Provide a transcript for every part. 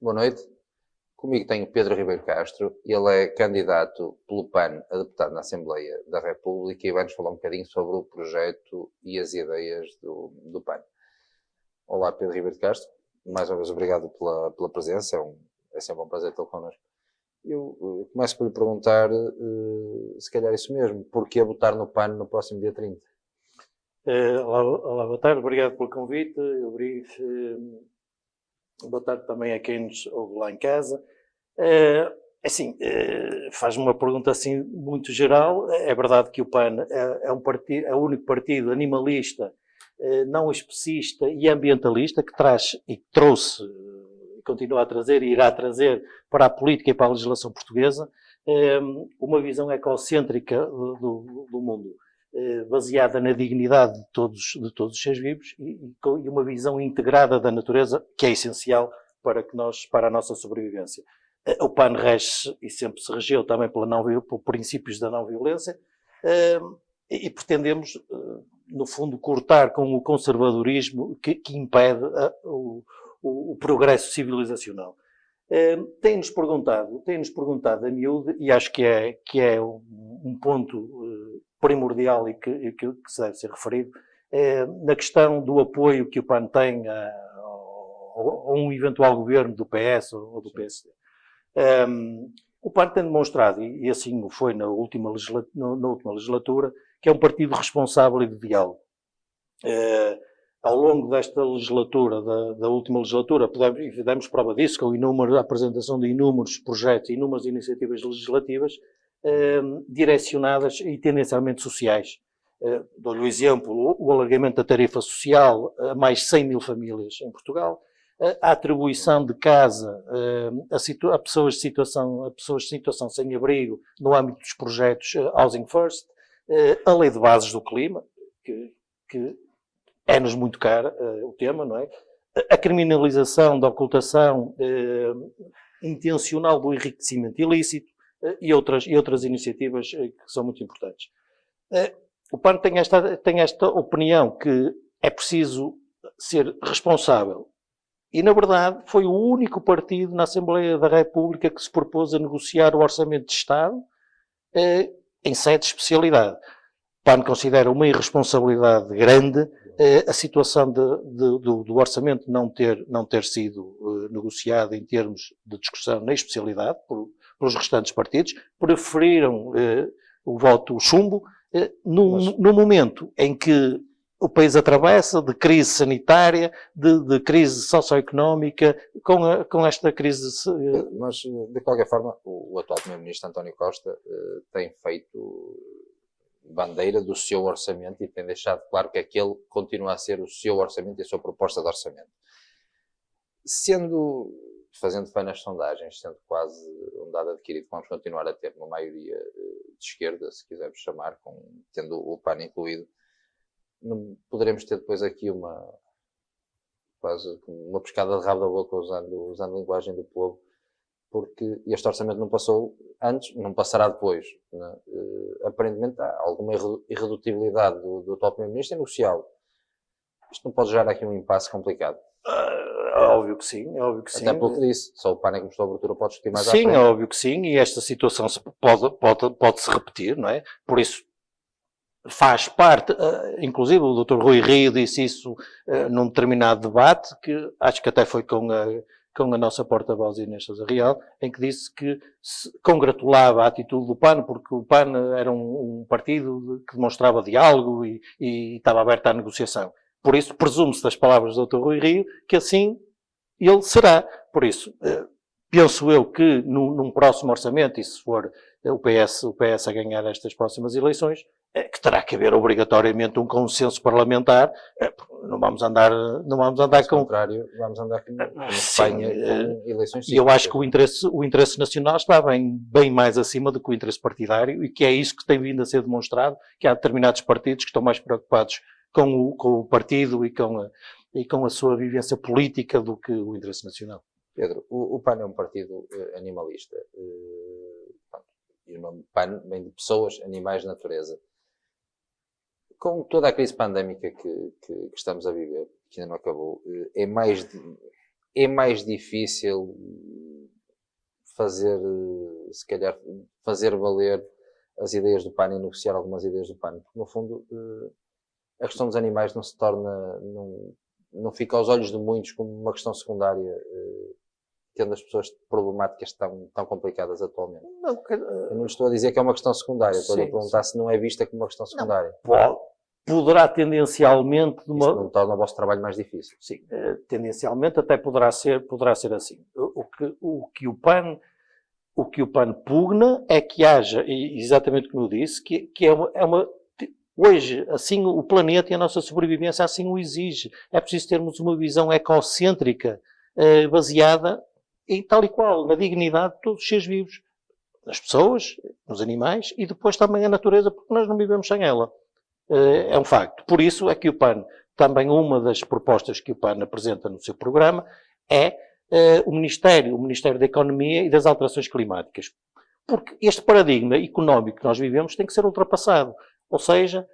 Boa noite. Comigo tenho Pedro Ribeiro Castro. Ele é candidato pelo PAN a deputado na Assembleia da República e vai-nos falar um bocadinho sobre o projeto e as ideias do PAN. Olá, Pedro Ribeiro Castro. Mais uma vez, obrigado pela presença. É sempre um prazer tê-lo connosco. Eu começo por lhe perguntar, se calhar isso mesmo, porquê votar no PAN no próximo dia 30? Olá, boa tarde, obrigado pelo convite. Boa tarde também a quem nos ouve lá em casa. Faz-me uma pergunta assim muito geral. É verdade que o PAN é o único partido animalista, não especista e ambientalista que traz e trouxe, e continua a trazer e irá trazer para a política e para a legislação portuguesa uma visão ecocêntrica do mundo, baseada na dignidade de todos os seres vivos e uma visão integrada da natureza, que é essencial para a nossa sobrevivência. O PAN rege e sempre se regeu também por princípios da não-violência e pretendemos, no fundo, cortar com o conservadorismo que impede o progresso civilizacional. Tem-nos perguntado a miúde, e acho que é um ponto primordial e que se deve ser referido, na questão do apoio que o PAN tem a um eventual governo do PS ou do PSD. O PAN tem demonstrado, e assim o foi na última legislatura, que é um partido responsável e de diálogo. Ao longo desta legislatura, da última legislatura, demos prova disso com a apresentação de inúmeros projetos, inúmeras iniciativas legislativas direcionadas e tendencialmente sociais. Dou-lhe o exemplo, o alargamento da tarifa social a mais 100 mil famílias em Portugal, a atribuição de casa a pessoas de situação sem abrigo no âmbito dos projetos Housing First, a lei de bases do clima, que é-nos muito cara o tema, não é? A criminalização da ocultação intencional do enriquecimento ilícito e outras iniciativas que são muito importantes. O PAN tem esta opinião que é preciso ser responsável. E, na verdade, foi o único partido na Assembleia da República que se propôs a negociar o Orçamento de Estado em sede de especialidade. O PAN considera uma irresponsabilidade grande a situação do orçamento não ter sido negociado em termos de discussão na especialidade pelos restantes partidos, preferiram o voto chumbo no momento em que o país atravessa de crise sanitária, de crise socioeconómica, com esta crise... Mas, de qualquer forma, o atual Primeiro-Ministro António Costa tem feito bandeira do seu orçamento e tem deixado claro que aquele continua a ser o seu orçamento e a sua proposta de orçamento. Fazendo fé nas sondagens, sendo quase um dado adquirido, vamos continuar a ter uma maioria de esquerda, se quisermos chamar, tendo o PAN incluído, poderemos ter depois aqui quase uma pescada de rabo da boca usando a linguagem do povo, porque este orçamento não passou antes, não passará depois. Né? Aparentemente há alguma irredutibilidade do atual Primeiro-Ministro em negociá-lo. Isto não pode gerar aqui um impasse complicado? Óbvio que sim. Até pelo que disse, só o PAN é que mostrou a abertura para discutir mais à frente. Sim, óbvio que sim, e esta situação pode-se repetir, não é? Por isso, faz parte, inclusive o Dr. Rui Rio disse isso num determinado debate, que acho que até foi com a nossa porta-voz Inês Sousa Real, em que disse que se congratulava a atitude do PAN, porque o PAN era um partido que demonstrava diálogo e estava aberto à negociação. Por isso, presume-se das palavras do Dr. Rui Rio que assim ele será. Por isso, penso eu que num próximo orçamento, e se for o PS a ganhar estas próximas eleições, que terá que haver obrigatoriamente um consenso parlamentar. Não vamos andar com... Ao contrário, vamos andar com Espanha com eleições. E eu acho que o interesse nacional está bem mais acima do que o interesse partidário, e que é isso que tem vindo a ser demonstrado, que há determinados partidos que estão mais preocupados com o partido e com a sua vivência política do que o interesse nacional. Pedro, o PAN é um partido animalista. E o nome PAN vem de pessoas, animais, natureza. Com toda a crise pandémica que estamos a viver, que ainda não acabou, é mais é mais difícil fazer, se calhar, fazer valer as ideias do PAN e negociar algumas ideias do PAN. Porque, no fundo, a questão dos animais não se torna, não fica aos olhos de muitos como uma questão secundária, tendo as pessoas problemáticas tão complicadas atualmente. Eu não estou a dizer que é uma questão secundária, estou a perguntar se não é vista como uma questão secundária. Poderá tendencialmente... Isso não torna o vosso trabalho mais difícil. Sim, tendencialmente até poderá ser assim. O que o PAN pugna é que haja, exatamente como eu disse, que hoje, assim, o planeta e a nossa sobrevivência assim o exige. É preciso termos uma visão ecocêntrica, baseada em tal e qual, na dignidade de todos os seres vivos. Nas pessoas, nos animais e depois também a natureza, porque nós não vivemos sem ela. É um facto. Por isso é que o PAN, também uma das propostas que o PAN apresenta no seu programa, é o Ministério da Economia e das Alterações Climáticas. Porque este paradigma económico que nós vivemos tem que ser ultrapassado. Ou seja,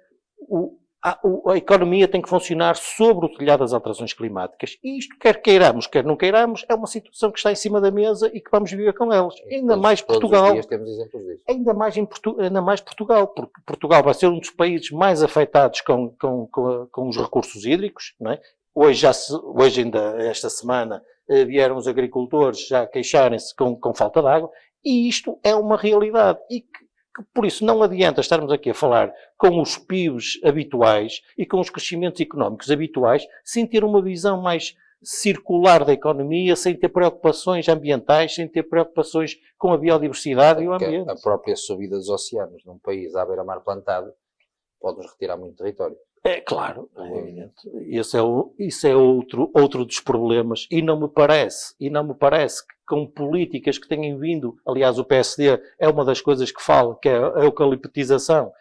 a economia tem que funcionar sobre o telhado das alterações climáticas. E isto, quer queiramos, quer não queiramos, é uma situação que está em cima da mesa e que vamos viver com elas. Ainda mais Portugal. Todos os dias temos exemplos disso. Ainda mais Portugal, porque Portugal vai ser um dos países mais afetados com os recursos hídricos, não é? Hoje ainda, esta semana, vieram os agricultores já queixarem-se com falta de água, e isto é uma realidade. E que, por isso, não adianta estarmos aqui a falar com os PIBs habituais e com os crescimentos económicos habituais, sem ter uma visão mais circular da economia, sem ter preocupações ambientais, sem ter preocupações com a biodiversidade e o ambiente. A própria subida dos oceanos num país à beira-mar plantado pode-nos retirar muito território. É claro, é evidente. Isso é outro dos problemas, e não me parece que com políticas que têm vindo, aliás o PSD é uma das coisas que fala, que é a eucaliptização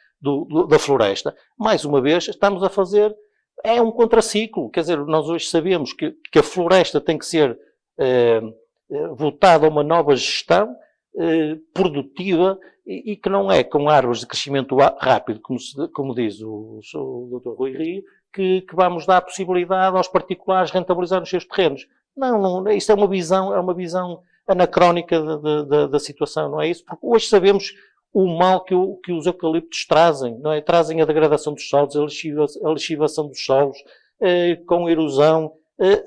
da floresta, mais uma vez estamos a fazer, é um contraciclo, quer dizer, nós hoje sabemos que a floresta tem que ser votada a uma nova gestão produtiva e que não é com árvores de crescimento rápido, como diz o Dr. Rui Rio, que vamos dar a possibilidade aos particulares rentabilizar os seus terrenos. Não, isso é uma visão anacrónica da situação, não é isso? Porque hoje sabemos o mal que os eucaliptos trazem, não é? Trazem a degradação dos solos, a lixivação dos solos, com erosão,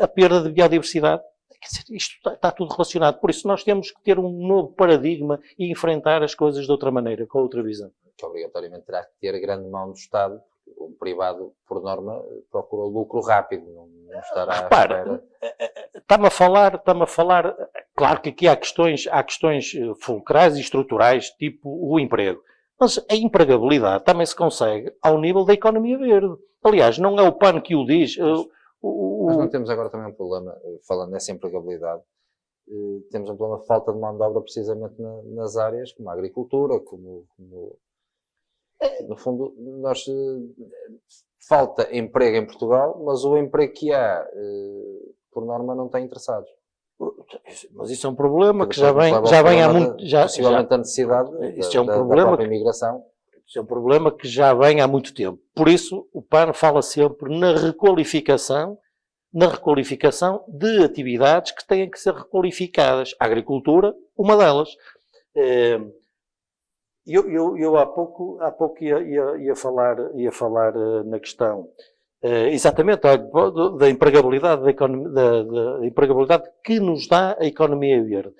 a perda de biodiversidade. Isto está tudo relacionado. Por isso nós temos que ter um novo paradigma e enfrentar as coisas de outra maneira, com outra visão. Que obrigatoriamente terá que ter grande mão do Estado. O privado, por norma, procura lucro rápido, não estará à espera. Está-me a falar, claro que aqui há questões fulcrais e estruturais, tipo o emprego. Mas a empregabilidade também se consegue ao nível da economia verde. Aliás, não é o PAN que o diz. Mas não temos agora também um problema, falando nessa empregabilidade, temos um problema de falta de mão de obra precisamente nas áreas como a agricultura, como no fundo, falta emprego em Portugal, mas o emprego que há, por norma, não tem interessados. Mas isso é um problema que já vem há muito... Possivelmente a necessidade da própria imigração. Isso é um problema que já vem há muito tempo. Por isso, o PAN fala sempre na requalificação de atividades que têm que ser requalificadas. A agricultura, uma delas. Eu há pouco ia falar na questão exatamente da empregabilidade da empregabilidade que nos dá a economia verde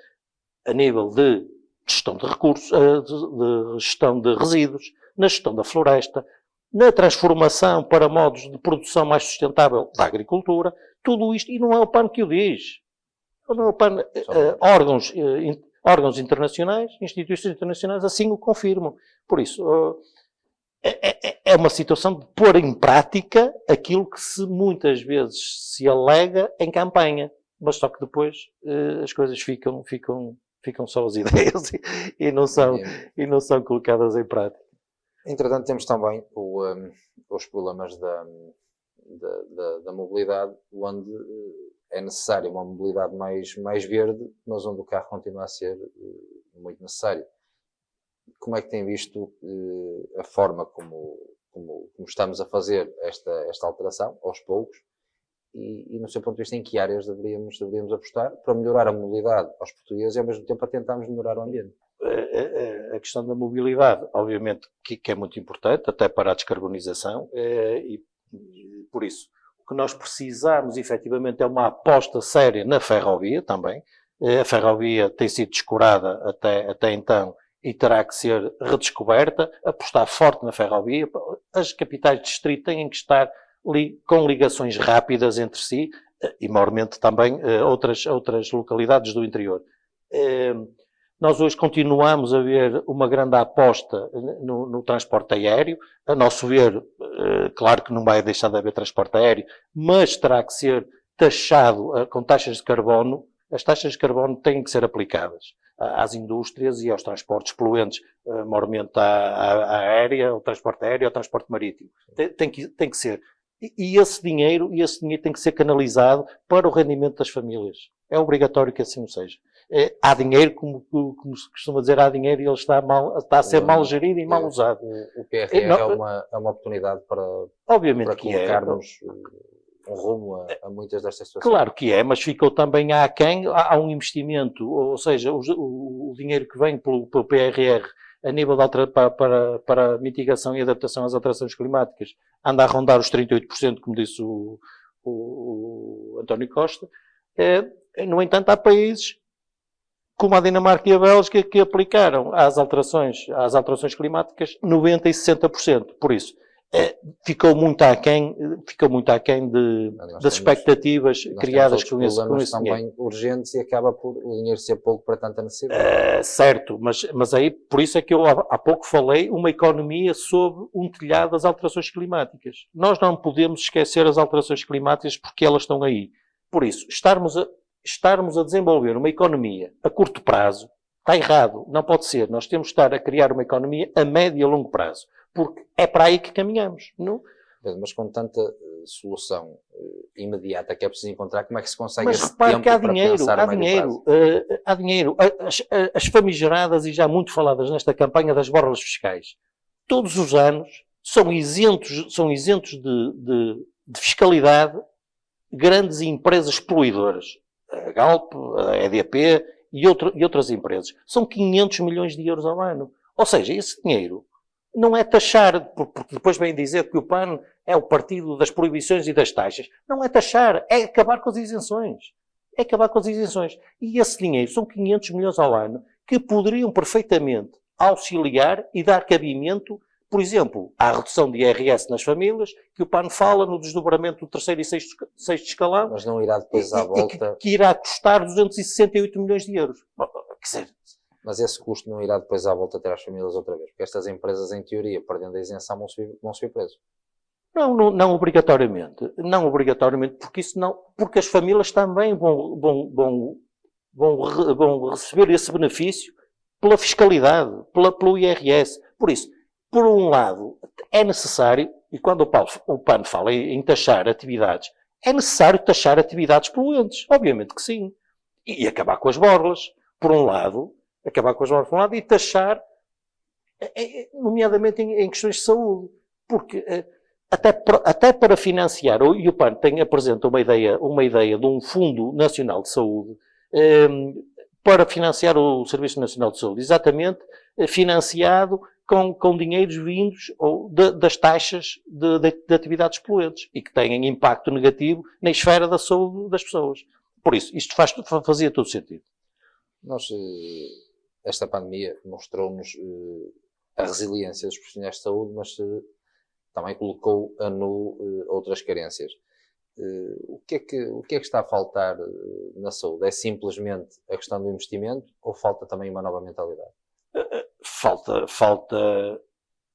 a nível de gestão de recursos, de gestão de resíduos, na gestão da floresta, na transformação para modos de produção mais sustentável da agricultura, tudo isto, e não é o PAN que o diz. Não é o PAN, órgãos internacionais, instituições internacionais assim o confirmam. Por isso, é uma situação de pôr em prática aquilo que muitas vezes se alega em campanha, mas só que depois as coisas ficam só as ideias e não são colocadas em prática. Entretanto, temos também os problemas da mobilidade, onde é necessária uma mobilidade mais verde, mas onde o carro continua a ser muito necessário. Como é que tem visto a forma como estamos a fazer esta alteração, aos poucos, e no seu ponto de vista, em que áreas deveríamos apostar para melhorar a mobilidade aos portugueses e, ao mesmo tempo, para tentarmos melhorar o ambiente? A questão da mobilidade, obviamente, que é muito importante, até para a descarbonização, e por isso, o que nós precisamos, efetivamente, é uma aposta séria na ferrovia também. A ferrovia tem sido descurada até então e terá que ser redescoberta, apostar forte na ferrovia. As capitais de distrito têm que estar com ligações rápidas entre si, e maiormente também outras localidades do interior. Nós hoje continuamos a ver uma grande aposta no transporte aéreo. A nosso ver, claro que não vai deixar de haver transporte aéreo, mas terá que ser taxado com taxas de carbono. As taxas de carbono têm que ser aplicadas às indústrias e aos transportes poluentes, maiormente à aérea, ao transporte aéreo, ao transporte marítimo. Tem que ser. E esse dinheiro tem que ser canalizado para o rendimento das famílias. É obrigatório que assim o seja. Há dinheiro, como se costuma dizer, há dinheiro e ele está a ser mal gerido e mal usado. O PRR é uma oportunidade para colocarmos um rumo a muitas destas situações. Claro que é, mas ficou também aquém. Há um investimento, ou seja, o dinheiro que vem pelo PRR a nível para mitigação e adaptação às alterações climáticas anda a rondar os 38%, como disse o António Costa. No entanto, há países como a Dinamarca e a Bélgica que aplicaram às alterações climáticas 90% e 60%. Por isso, ficou muito aquém das expectativas criadas com esse dinheiro. São bem urgentes e acaba por o dinheiro ser pouco para tanta necessidade. Certo, mas aí, por isso é que eu há pouco falei uma economia sob um telhado das alterações climáticas. Nós não podemos esquecer as alterações climáticas porque elas estão aí. Por isso, estarmos a desenvolver uma economia a curto prazo está errado, não pode ser. Nós temos de estar a criar uma economia a médio e a longo prazo. Porque é para aí que caminhamos, não? Mas com tanta solução imediata que é preciso encontrar, como é que se consegue mas esse repare tempo que há para dinheiro, pensar a médio prazo? Há dinheiro. As famigeradas e já muito faladas nesta campanha das borlas fiscais, todos os anos são isentos de fiscalidade grandes empresas poluidoras. A Galp, a EDP e outras empresas. São 500 milhões de euros ao ano. Ou seja, esse dinheiro não é taxar, porque depois vem dizer que o PAN é o partido das proibições e das taxas. Não é taxar, é acabar com as isenções. É acabar com as isenções. E esse dinheiro são 500 milhões ao ano que poderiam perfeitamente auxiliar e dar cabimento, por exemplo, à redução de IRS nas famílias, que o PAN fala no desdobramento do terceiro e sexto escalão. Mas não irá depois à volta... Que irá custar 268 milhões de euros. Quer dizer... Mas esse custo não irá depois à volta ter às famílias outra vez, porque estas empresas, em teoria, perdendo a isenção, vão ser presos. Não obrigatoriamente. Não obrigatoriamente, porque as famílias também vão receber esse benefício pela fiscalidade, pelo IRS. Por isso, por um lado, é necessário, e quando o PAN fala em taxar atividades, é necessário taxar atividades poluentes. Obviamente que sim. E acabar com as borlas, por um lado, e taxar, nomeadamente em questões de saúde. Porque até para financiar, e o PAN apresenta uma ideia de um Fundo Nacional de Saúde, para financiar o Serviço Nacional de Saúde, exatamente financiado com dinheiros vindos das taxas de atividades poluentes e que têm impacto negativo na esfera da saúde das pessoas. Por isso, isto fazia todo sentido. Esta pandemia mostrou-nos a resiliência dos profissionais de saúde, mas também colocou a nu outras carências. O que é que está a faltar na saúde? É simplesmente a questão do investimento ou falta também uma nova mentalidade? Falta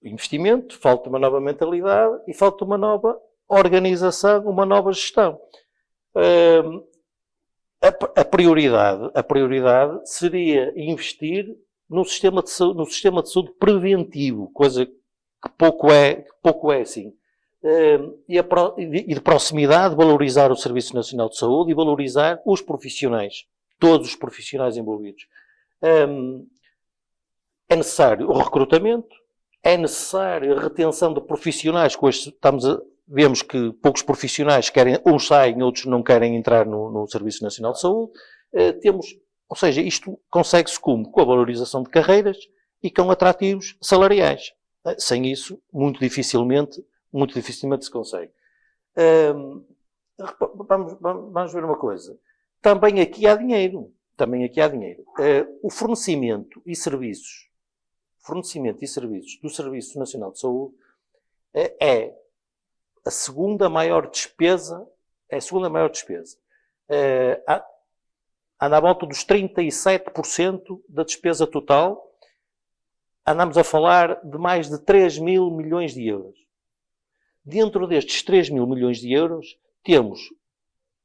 investimento, falta uma nova mentalidade e falta uma nova organização, uma nova gestão. A prioridade seria investir no sistema de saúde preventivo, coisa que pouco é assim. E de proximidade, valorizar o Serviço Nacional de Saúde e valorizar os profissionais, todos os profissionais envolvidos. É necessário o recrutamento, é necessário a retenção de profissionais, vemos que poucos profissionais querem, uns saem, outros não querem entrar no Serviço Nacional de Saúde. Ou seja, isto consegue-se como? Com a valorização de carreiras e com atrativos salariais. Sem isso, muito dificilmente se consegue. Vamos ver uma coisa. Também aqui há dinheiro. O fornecimento e serviços do Serviço Nacional de Saúde é a segunda maior despesa. Anda à volta dos 37% da despesa total. Andamos a falar de mais de 3 mil milhões de euros. Dentro destes 3 mil milhões de euros, temos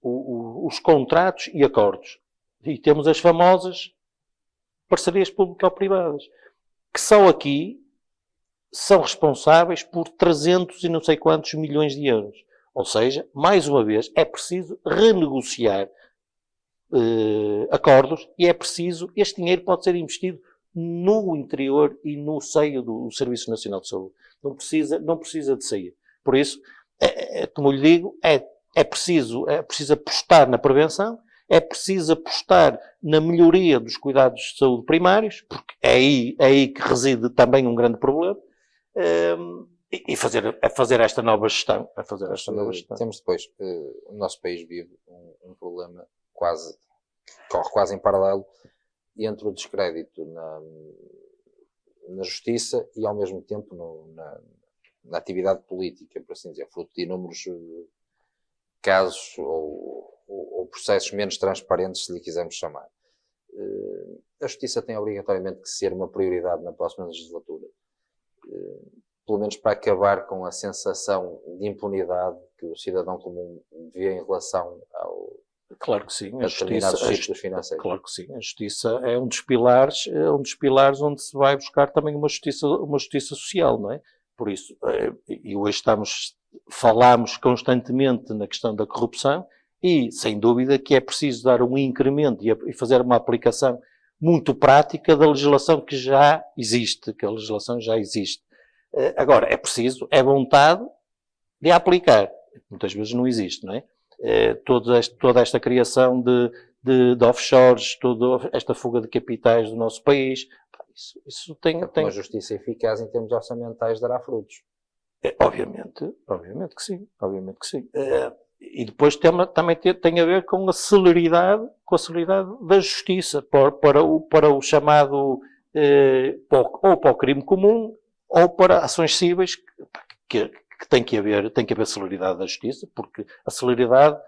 os contratos e acordos. E temos as famosas parcerias público-privadas, que só aqui são responsáveis por 300 e não sei quantos milhões de euros. Ou seja, mais uma vez, é preciso renegociar acordos e é preciso, este dinheiro pode ser investido no interior e no seio do Serviço Nacional de Saúde. Não precisa de sair. Por isso, como eu lhe digo, é preciso apostar na prevenção, é preciso apostar na melhoria dos cuidados de saúde primários, porque é aí que reside também um grande problema, e fazer esta nova gestão. Temos depois, o nosso país vive um problema corre quase em paralelo entre o descrédito na justiça e ao mesmo tempo na atividade política, por assim dizer, fruto de inúmeros casos ou processos menos transparentes, se lhe quisermos chamar. A justiça tem obrigatoriamente que ser uma prioridade na próxima legislatura, pelo menos para acabar com a sensação de impunidade que o cidadão comum vê em relação Claro que sim, a determinados ciclos financeiros. Claro que sim, a justiça é um dos pilares onde se vai buscar também uma justiça social, não é? Por isso, e hoje falamos constantemente na questão da corrupção e, sem dúvida, que é preciso dar um incremento e fazer uma aplicação muito prática da legislação que já existe, Agora, é vontade de aplicar. Muitas vezes não existe, não é? Toda esta criação de offshores, toda esta fuga de capitais do nosso país, isso tem... Uma justiça eficaz em termos orçamentais dará frutos. Obviamente que sim. E depois também tem a ver com a celeridade da justiça para o chamado ou para o crime comum ou para ações cíveis que tem que haver celeridade da justiça, porque a celeridade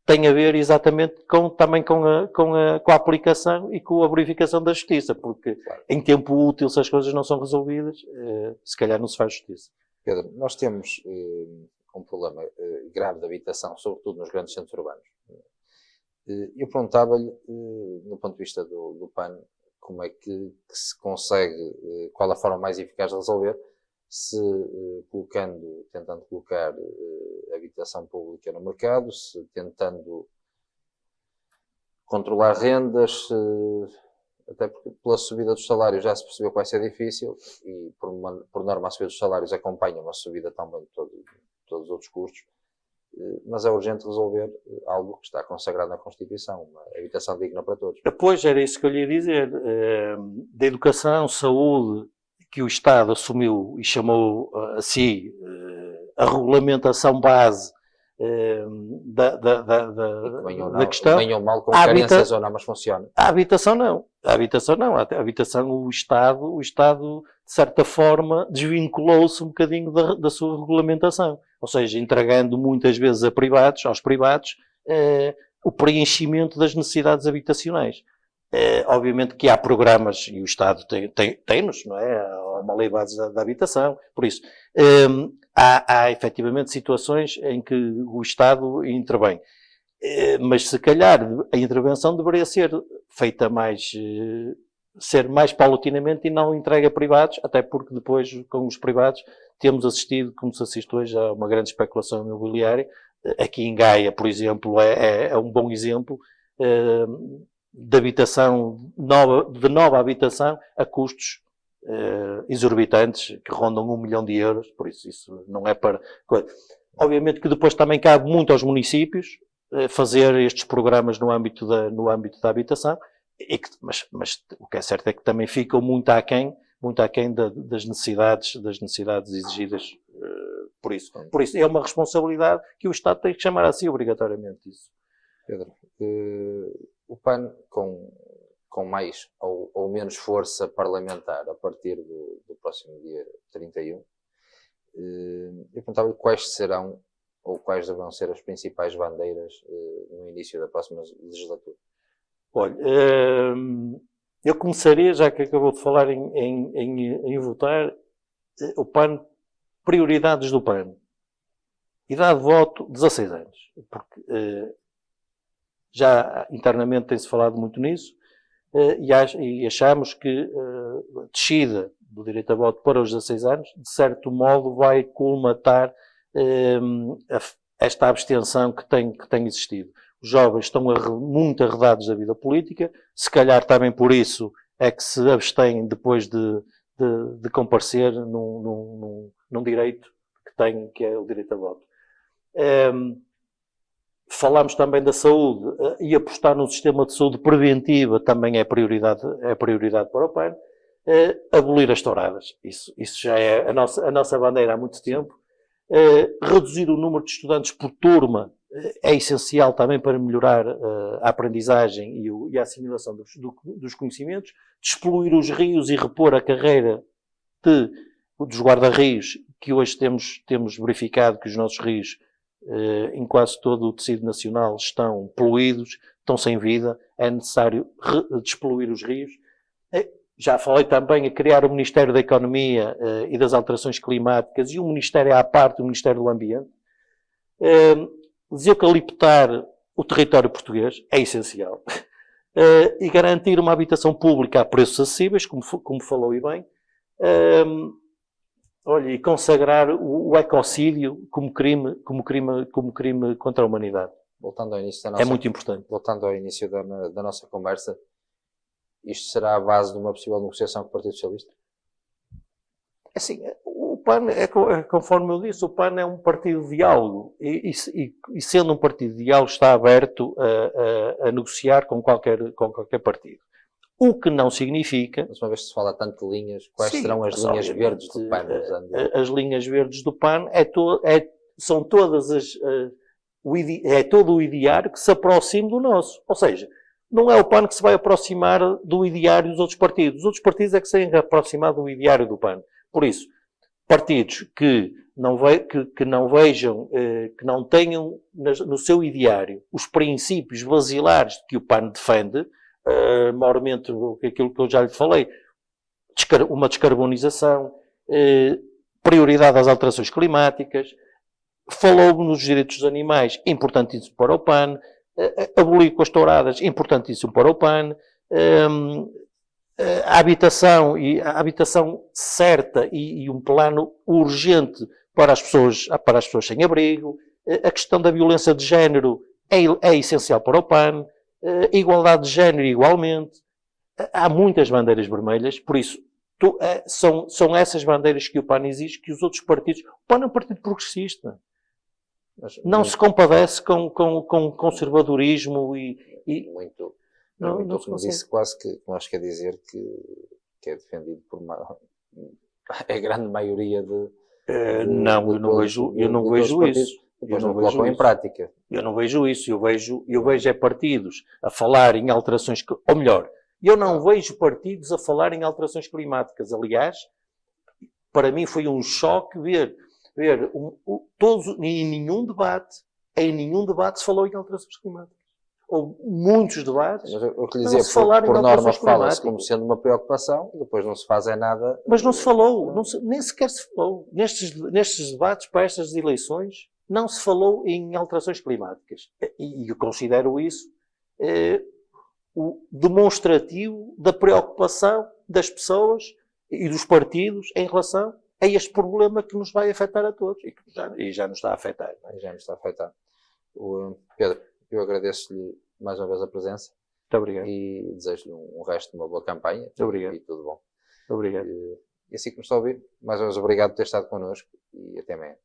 tem a ver exatamente também com a aplicação e com a verificação da justiça, porque em tempo útil, se as coisas não são resolvidas, se calhar não se faz justiça. Pedro, nós temos um problema grave de habitação, sobretudo nos grandes centros urbanos. Eu perguntava-lhe, no ponto de vista do PAN, como é que se consegue, qual a forma mais eficaz de resolver, se tentando colocar habitação pública no mercado, se tentando controlar rendas, até porque pela subida dos salários já se percebeu que vai ser difícil e por norma a subida dos salários acompanha uma subida também de todos os outros custos, mas é urgente resolver algo que está consagrado na Constituição, uma habitação digna para todos. Pois, era isso que eu lhe ia dizer. Da educação, saúde, que o Estado assumiu e chamou a si a regulamentação base da questão. Bem ou mal com carências ou não, mas funciona. A habitação não. A habitação, o Estado, de certa forma, desvinculou-se um bocadinho da sua regulamentação. Ou seja, entregando muitas vezes aos privados, o preenchimento das necessidades habitacionais. Obviamente que há programas, e o Estado tem-nos, não é? Há uma lei base da habitação, por isso. Há efetivamente situações em que o Estado intervém. Mas se calhar a intervenção deveria ser feita ser mais paulatinamente e não entregue a privados, até porque depois com os privados temos assistido, como se assiste hoje, a uma grande especulação imobiliária. Aqui em Gaia, por exemplo, é um bom exemplo de habitação, de nova habitação a custos exorbitantes que rondam 1 milhão de euros, por isso não é para... Obviamente que depois também cabe muito aos municípios fazer estes programas no âmbito da habitação, mas o que é certo é que também ficam muito aquém das necessidades exigidas por isso. Por isso, é uma responsabilidade que o Estado tem que chamar a si obrigatoriamente isso. Pedro, o PAN, com mais ou menos força parlamentar a partir do próximo dia 31, eu perguntava-lhe quais serão ou quais deverão ser as principais bandeiras no início da próxima legislatura. Olha, eu começaria, já que acabou de falar em votar, o PAN, prioridades do PAN. Idade de voto, 16 anos. Porque já internamente tem-se falado muito nisso e achamos que a descida do direito a voto para os 16 anos, de certo modo, vai colmatar esta abstenção que tem existido. Os jovens estão muito arredados da vida política, se calhar também por isso é que se abstêm depois de comparecer num direito que têm, que é o direito a voto. Falámos também da saúde e apostar num sistema de saúde preventiva também é prioridade para o PAN. Abolir as touradas, isso já é a nossa bandeira há muito tempo. Reduzir o número de estudantes por turma é essencial também para melhorar a aprendizagem e a assimilação dos conhecimentos. Despoluir os rios e repor a carreira dos guarda-rios, que hoje temos verificado que os nossos rios, em quase todo o tecido nacional, estão poluídos, estão sem vida. É necessário despoluir os rios. Já falei também a criar o Ministério da Economia e das Alterações Climáticas e um Ministério à parte, o Ministério do Ambiente. Deseucaliptar o território português é essencial. E garantir uma habitação pública a preços acessíveis, como falou e bem. Olha, e consagrar o ecocídio como crime contra a humanidade. Voltando ao início é muito importante. Voltando ao início da nossa conversa, isto será a base de uma possível negociação com o Partido Socialista? Assim, o PAN, conforme eu disse, o PAN é um partido de diálogo e sendo um partido de diálogo está aberto a negociar com qualquer partido. O que não significa... Mas uma vez que se fala tanto de linhas, quais serão as linhas verdes do PAN? As linhas verdes do PAN são todas é todo o ideário que se aproxime do nosso. Ou seja, não é o PAN que se vai aproximar do ideário dos outros partidos. Os outros partidos é que se têm aproximado do ideário do PAN. Por isso, partidos que não vejam, que não tenham no seu ideário os princípios basilares que o PAN defende, maiormente aquilo que eu já lhe falei, uma descarbonização, prioridade às alterações climáticas, falou nos direitos dos animais, importantíssimo para o PAN, abolir com as touradas, importantíssimo para o PAN, a habitação certa e um plano urgente para as pessoas sem abrigo, a questão da violência de género é essencial para o PAN, igualdade de género igualmente. Há muitas bandeiras vermelhas, por isso são essas bandeiras que o PAN exige, que os outros partidos... O PAN é um partido progressista. Não se compadece com conservadorismo e não se disse quase que nós quer dizer que é defendido por a grande maioria eu não vejo isso. Depois não colocam em prática. Eu não vejo isso. Eu vejo partidos a falar em alterações... Ou melhor, eu não vejo partidos a falar em alterações climáticas. Aliás, para mim foi um choque ver em nenhum debate se falou em alterações climáticas. Houve muitos debates. Mas eu que lhe dizia, por norma fala-se como sendo uma preocupação, depois não se faz nada. Mas não se falou, nem sequer se falou. Nestes debates para estas eleições, não se falou em alterações climáticas. E eu considero isso o demonstrativo da preocupação das pessoas e dos partidos em relação a este problema que nos vai afetar a todos e já nos está a afetar. Já nos está a afetar. Pedro, eu agradeço-lhe mais uma vez a presença. Muito obrigado. E desejo-lhe um resto de uma boa campanha. Muito obrigado. E tudo bom. Obrigado. E assim que nos está a ouvir, mais uma vez obrigado por ter estado connosco e até amanhã.